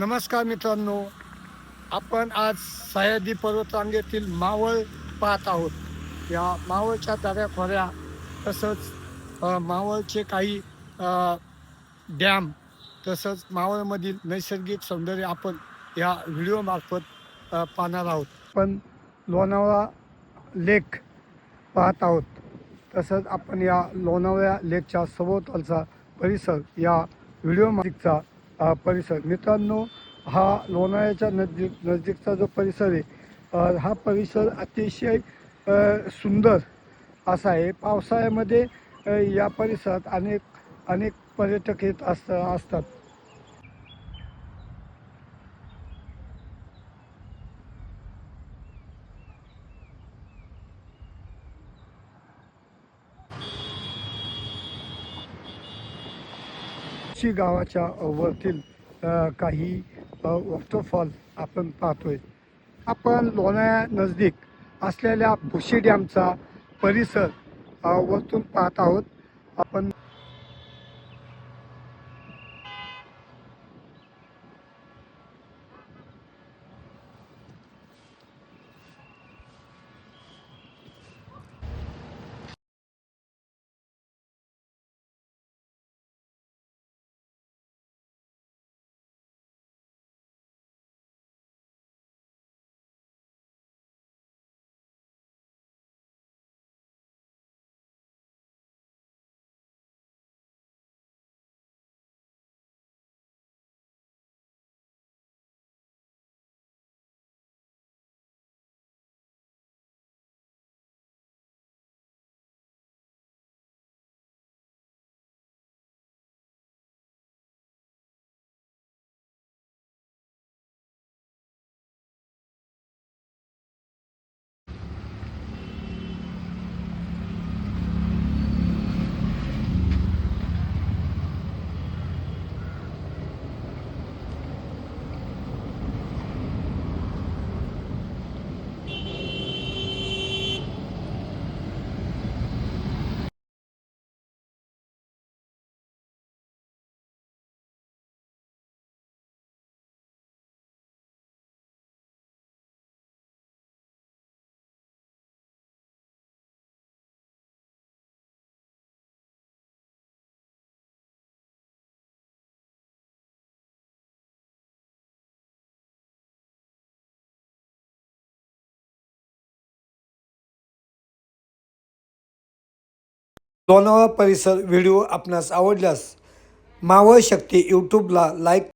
नमस्कार मित्रांनो, आपण आज सह्याद्री पर्वतरांगेतील मावळ पाहत आहोत. या मावळच्या दऱ्याखोऱ्या तसंच मावळचे काही डॅम तसंच मावळमधील नैसर्गिक सौंदर्य आपण या व्हिडिओमार्फत पाहणार आहोत. पण लोणावळा लेक पाहत आहोत. तसंच आपण या लोणावळा लेकच्या सभोवतालचा परिसर या व्हिडिओचा परिसर. मित्रांनो, हा लोणावळ्याच्या नजदीकचा जो परिसर आहे, हा परिसर अतिशय सुंदर असा आहे. पावसाळ्यामध्ये या परिसरात अनेक अनेक पर्यटक येत असतात. गावाच्या वरतील काही वॉटरफॉल आपण पाहतोय. आपण लोणावळ्या नजदीक असलेल्या भुशी डॅमचा परिसर वरतून पाहत आहोत. आपण लोणावळा परिसर व्हिडिओ आपणास आवडल्यास मावळ शक्ती यूट्यूबला लाईक